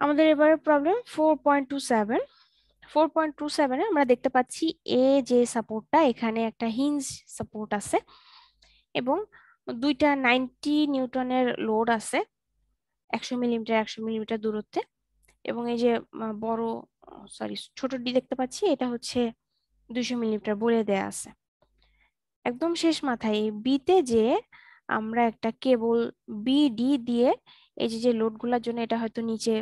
আমাদের এবারে প্রবলেম 4.27। 4.27-এ আমরা দেখতে পাচ্ছি এ যে সাপোর্টটা, এখানে একটা হিঞ্জ সাপোর্ট আছে এবং দুইটা 90 নিউটনের লোড আছে 100 মিলিমিটার 100 মিলিমিটার দূরত্বে। এবং এই যে বড়, সরি, ছোট ডি দেখতে পাচ্ছি, এটা হচ্ছে 200 মিলিমিটার বলে দেয়া আছে। একদম শেষ মাথায় বিতে যে আমরা একটা কেবল বিডি দিয়ে এই যে যে লোড গুলার জন্য এটা হয়তো নিচে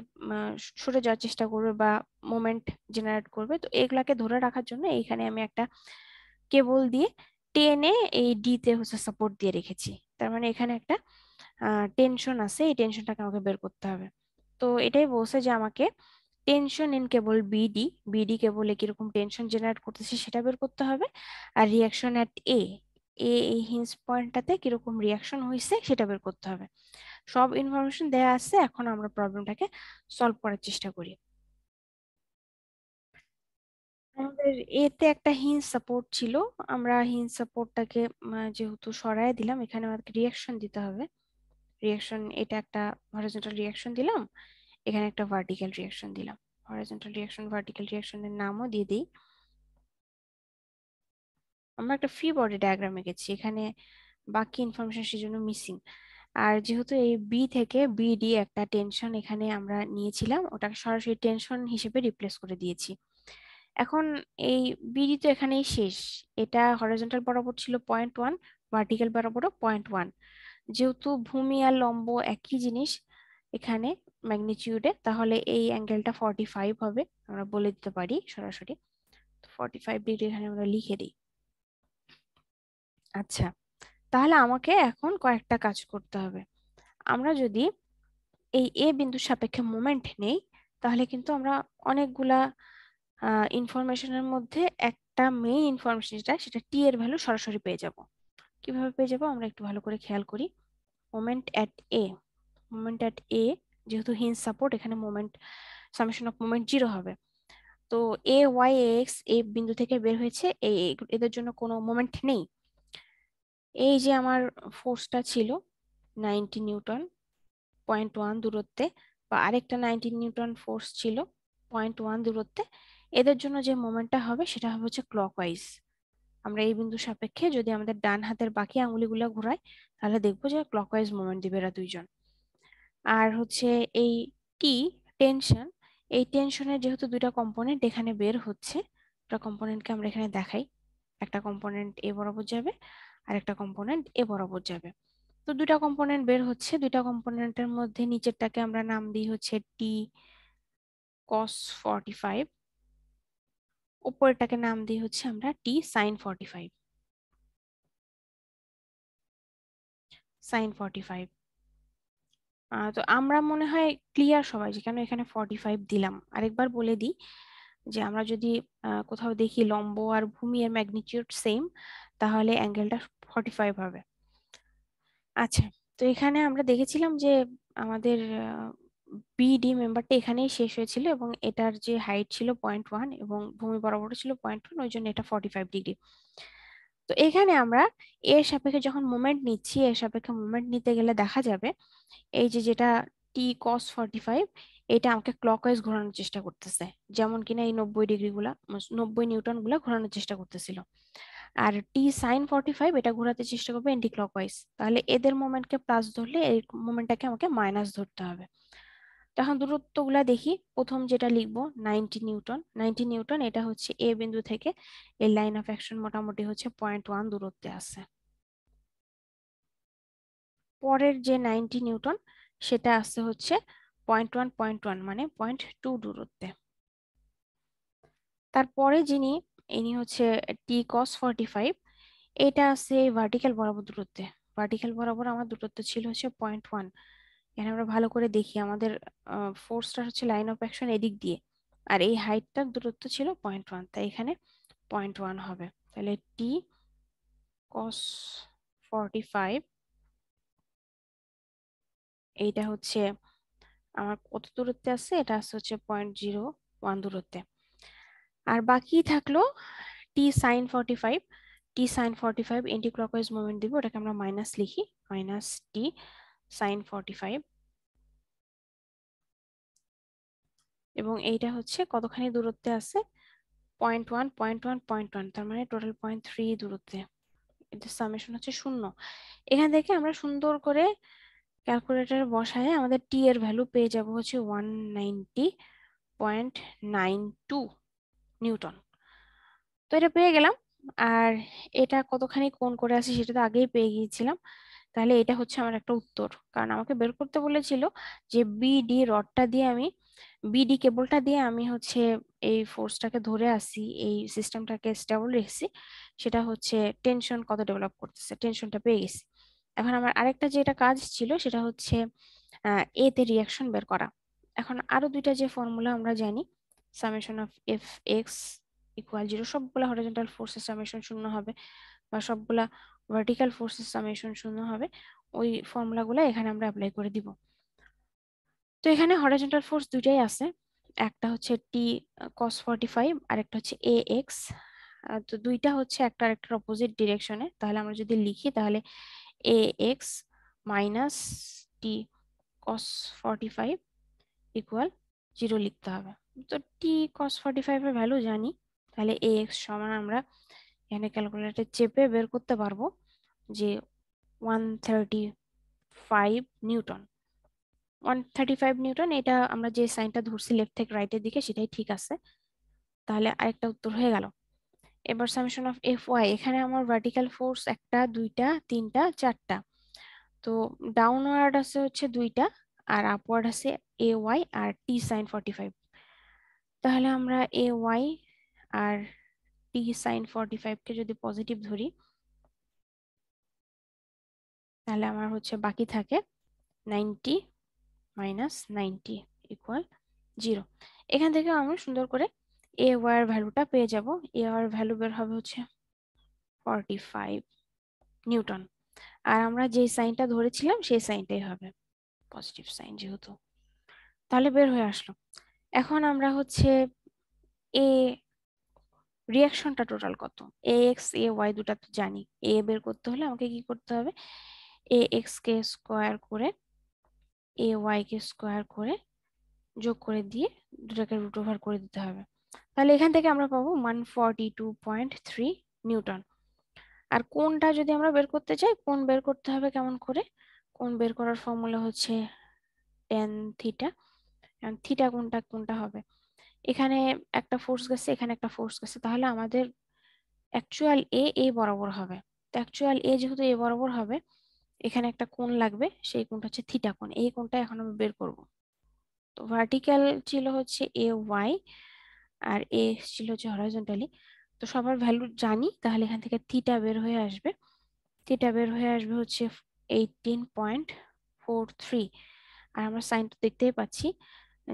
সরে যাওয়ার চেষ্টা করবে বা মোমেন্ট জেনারেট করবে, তো এগুলাকে ধরে রাখার জন্য এইখানে আমি একটা কেবল দিয়ে টেনে এই ডি তে হচ্ছে সাপোর্ট দিয়ে রেখেছি। তার মানে এখানে একটা টেনশন আছে, এই টেনশনটাকে আমাকে বের করতে হবে। তো এটাই বলছে যে আমাকে tension in cable BD, BD কেবলে কিরকম টেনশন জেনারেট করতেছে সেটা বের করতে হবে। আর রিয়াকশন এট এ, এই হিঞ্জ পয়েন্টটাতে কিরকম রিয়াকশন হয়েছে সেটা বের করতে হবে। সব ইনফরমেশন দেয়া আছে, এখন আমরা প্রবলেমটাকে সলভ করার চেষ্টা করি। আমাদের এতে একটা হিঞ্জ সাপোর্ট ছিল, আমরা হিঞ্জ সাপোর্টটাকে যেহেতু সরায় দিলাম, এখানে আমাদেরকে রিয়াকশন দিতে হবে। রিয়াকশন, এটা একটা হরিজন্টাল রিয়াকশন দিলাম, এখানে একটা ভার্টিক্যাল রিয়াকশন দিলাম। হরিজন্টাল রিয়াকশন ভার্টিক্যাল রিয়াকশনের নামও দিয়ে দিই। আমরা একটা ফ্রি বডি ডায়াগ্রাম এঁকেছি, এখানে বাকি ইনফরমেশন সেজন্য মিসিং। আর যেহেতু এই বি থেকে বিডি একটা টেনশন এখানে আমরা নিয়েছিলাম, ওটাকে সরাসরি টেনশন হিসেবে রিপ্লেস করে দিয়েছি। এখন এই বিডি তো এখানেই শেষ। এটা হরিজন্টাল বরাবর ছিল 0.1, ভার্টিক্যাল বরাবরও 0.1। যেহেতু ভূমি আর লম্ব একই জিনিস এখানে ম্যাগনিটিউডে, তাহলে এই অ্যাঙ্গেলটা 45 হবে, আমরা বলে দিতে পারি সরাসরি। 45 ডিগ্রি এখানে আমরা লিখে দিই। আচ্ছা, তাহলে আমাকে এখন কয়েকটা কাজ করতে হবে। আমরা যদি এই এ বিন্দুর সাপেক্ষে মোমেন্ট নেই, তাহলে কিন্তু আমরা অনেকগুলা ইনফরমেশনের মধ্যে একটা মেইন ইনফরমেশন যেটা, সেটা টি এর ভ্যালু সরাসরি পেয়ে যাব। কিভাবে পেয়ে যাব আমরা একটু ভালো করে খেয়াল করি। মোমেন্ট এট এ, মোমেন্ট এট এ, যেহেতু হিঞ্জ সাপোর্ট, এখানে মোমেন্ট সামেশন অফ মোমেন্ট 0 হবে। তো এ ওয়াই এক্স এই বিন্দু থেকে বের হয়েছে, এদের জন্য কোনো মোমেন্ট নেই। এই যে আমার ফোর্সটা ছিল 90 নিউটন 0.1 দূরত্বে, বা আরেকটা 90 নিউটন ফোর্স ছিল 0.1 দূরত্বে, এদের জন্য যে মোমেন্টটা হবে সেটা হবে হচ্ছে ক্লকওয়াইজ। আমরা এই বিন্দু সাপেক্ষে যদি আমাদের ডান হাতের বাকি আঙুলিগুলো ঘোরাই, তাহলে দেখবো যে ক্লকওয়াইজ মোমেন্ট দিবে এরা দুইজন। আর হচ্ছে এই টি, টেনশন, এই টেনশনের যেহেতু দুইটা কম্পোনেন্ট এখানে বের হচ্ছে, দুটা কম্পোনেন্টকে আমরা এখানে দেখাই। একটা কম্পোনেন্ট এ বরাবর যাবে আর একটা কম্পোনেন্ট এ বরাবর যাবে। তো দুইটা কম্পোনেন্ট বের হচ্ছে, দুইটা কম্পোনেন্টের মধ্যে নিচেরটাকে আমরা নাম দিই হচ্ছে টি কস 45, উপরেরটাকে নাম দিই হচ্ছে আমরা টি সাইন 45, সাইন 45। তো আমরা মনে হয় ক্লিয়ার সবাই যে কেন এখানে 45 দিলাম। আরেকবার বলে দিই যে আমরা যদি কোথাও দেখি লম্ব আর ভূমি এর ম্যাগনিটিউড সেম, তাহলে অ্যাঙ্গেলটা 45 হবে। আচ্ছা, তো এখানে আমরা দেখেছিলাম যে আমাদের বিডি মেম্বারটা এখানেই শেষ হয়েছিল এবং এটার যে হাইট ছিল 0.1 এবং ভূমি বরাবর ছিল 0.1, ওই জন্য এটা 45 ডিগ্রি। তো এখানে আমরা এর সাপেক্ষে যখন মোমেন্ট নিচ্ছি, এর সাপেক্ষে মোমেন্ট নিতে গেলে দেখা যাবে এই যে যেটা টি কস 45, এটা আমাকে ক্লকওয়াইজ ঘোরানোর চেষ্টা করতেছে, যেমন কিনা এই 90 ডিগ্রি গুলা, 90 নিউটন গুলা ঘোরানোর চেষ্টা করতেছিল। আর টি সাইন 45 এটা ঘোরাতে চেষ্টা করবে এন্টি ক্লকওয়াইজ। তাহলে এদের মোমেন্টকে প্লাস ধরলে এই মোমেন্টটাকে আমাকে মাইনাস ধরতে হবে। তখন দূরত্বগুলা দেখি, প্রথম যেটা লিখবো 90 নিউটন, 90 নিউটন এটা হচ্ছে এ বিন্দু থেকে এই লাইন অফ অ্যাকশন মোটামুটি হচ্ছে 0.1 দূরত্বে আছে। পরের যে 90 নিউটন সেটা আছে হচ্ছে 0.1 মানে 0.2 দূরত্বে। তারপরে যিনি, ইনি হচ্ছে টি কস 45, এটা আছে ভার্টিক্যাল বরাবর দূরত্বে। ভার্টিক্যাল বরাবর আমার দূরত্ব ছিল হচ্ছে 0.1। এখানে আমরা ভালো করে দেখি, আমাদের ফোর্সটা হচ্ছে লাইন অফ অ্যাকশন এদিক দিয়ে, আর এই হাইটটার দূরত্ব ছিল 0.1, তাই এখানে 0.1 হবে। তাহলে টি কস 45, এইটা হচ্ছে আমার কত দূরত্বে আছে, এটা আছে হচ্ছে 0.01 দূরত্বে। আর বাকি থাকলো টি সাইন 45। টি সাইন 45 এন্টি ক্লকওয়াইজ মুভমেন্ট দিব, ওটাকে আমরা মাইনাস লিখি, মাইনাস টি সাইন 45। এবং এইটা হচ্ছে কতখানি দূরত্বে আছে, 0.1 0.1 0.1, তার মানে টোটাল 0.3 দূরত্বে। এটার সামেশন হচ্ছে 0। এখান থেকে আমরা সুন্দর করে ক্যালকুলেটর বসায় আমাদের টি এর ভ্যালু পেয়ে যাব হচ্ছে 190.92 নিউটন। তো এটা পেয়ে গেলাম। আর এটা কতখানি কোণ করে আছে সেটা তো আগেই পেয়ে গিয়েছিলাম। তাহলে এটা হচ্ছে আমার একটা উত্তর, কারণ আমাকে বের করতে বলেছিল যে বিডি রডটা দিয়ে আমি, বিডি কেবলটা দিয়ে আমি হচ্ছে এই ফোর্সটাকে ধরে আসি, এই সিস্টেমটাকে স্টেবল রেখেছি, সেটা হচ্ছে টেনশন কত ডেভেলপ করতেছে, টেনশনটা পেয়ে গেছি। এখন আমার আরেকটা যেটা কাজ ছিল সেটা হচ্ছে এ তে রিয়াকশন বের করা। এখন আরো দুইটা যে ফর্মুলা আমরা জানি, summation of F x equal 0, সবগুলা হরিজন্টাল ফোর্সের সামেশন 0 হবে, বা সবগুলা ভার্টিক্যাল ফোর্সের সামেশন 0 হবে। ওই ফর্মুলাগুলো এখানে আমরা অ্যাপ্লাই করে দিব। তো এখানে হরিজন্টাল ফোর্স দুইটাই আছে, একটা হচ্ছে টি কস 45 আর একটা হচ্ছে এ এক্স। তো দুইটা হচ্ছে একটা আরেকটার অপোজিট ডিরেকশনে। তাহলে আমরা যদি লিখি তাহলে এ এক্স মাইনাস টি কস 45 ইকুয়াল 0 লিখতে হবে। তো টি কস 45 এর ভ্যালু জানি, তাহলে এ এক্স সমান আমরা এখানে ক্যালকুলেটর চেপে বের করতে পারবো যে 135 নিউটন। 135 নিউটন, এটা আমরা যে সাইনটা ধরছি লেফট থেকে রাইটের দিকে সেটাই ঠিক আছে। তাহলে আরেকটা উত্তর হয়ে গেল। এবার সামেশন অফ এফ ওয়াই, এখানে আমার ভার্টিক্যাল ফোর্স একটা, দুইটা, তিনটা, চারটা। তো ডাউনওয়ার্ড আছে হচ্ছে দুইটা, আর আপওয়ার্ড আছে A Y R T sign 45। তাহলে আমরা A Y R T sign 45 কে যদি পজিটিভ ধরি, তাহলে আমার হচ্ছে বাকি থাকে 90 মাইনাস 90 ইকুয়াল 0। এখান থেকে আমরা সুন্দর করে এ ওয়াই এর ভ্যালুটা পেয়ে যাব। এ ওয়াই এর ভ্যালু বের হবে হচ্ছে 45 নিউটন। আর আমরা যে সাইনটা ধরেছিলাম সেই সাইনটাই হবে, পজিটিভ সাইন যেহেতু। তাহলে বের হয়ে আসলো। এখন আমরা হচ্ছে এ রিয়াকশনটা টোটাল কত, এ এক্স এ ওয়াই দুটা তো জানি। এ বের করতে হলে আমাকে কি করতে হবে, এ এক্স কে স্কোয়ার করে এ ওয়াই কে স্কোয়ার করে যোগ করে দিয়ে দুটাকে রুট ওভার করে দিতে হবে। তাহলে এখান থেকে আমরা পাবো 142.3 নিউটন। আর কোণটা যদি আমরা বের করতে চাই, কোণ বের করতে হবে কেমন করে, কোণ বের করার ফর্মুলা হচ্ছে টেন থিটা। থিটা কোনটা কোনটা হবে, এখানে একটা ফোর্স গেছে, এখানে একটা ফোর্স গেছে, তাহলে আমাদের অ্যাকচুয়াল এ এ বরাবর হবে। তো অ্যাকচুয়াল এ যেহেতু এ বরাবর হবে, এখানে একটা কোণ লাগবে, সেই কোণটা হচ্ছে থিটা কোণ। এই কোণটা এখন আমি বের করব। তো ভার্টিক্যাল ছিল হচ্ছে এ ওয়াই আর এ ছিল হচ্ছে হরাইজন্টালি। তো সবার ভ্যালু জানি, তাহলে এখান থেকে থিটা বের হয়ে আসবে। থিটা বের হয়ে আসবে হচ্ছে 18.43। আর আমরা সাইন তো দেখতেই পাচ্ছি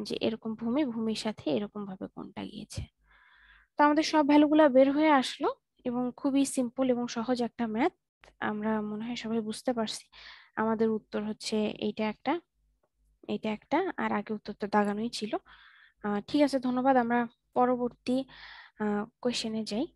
যে এরকম ভূমি, ভূমির সাথে এরকম ভাবে কোণটা গিয়েছে। তো আমাদের সব ভ্যালুগুলো বের হয়ে আসলো, এবং খুবই সিম্পল এবং সহজ একটা ম্যাথ। আমরা মনে হয় সবাই বুঝতে পারছি। আমাদের উত্তর হচ্ছে এইটা একটা, এইটা একটা, আর আগে উত্তরটা দাগানোই ছিল। ঠিক আছে, ধন্যবাদ। আমরা পরবর্তী কোয়েশ্চেনে যাই।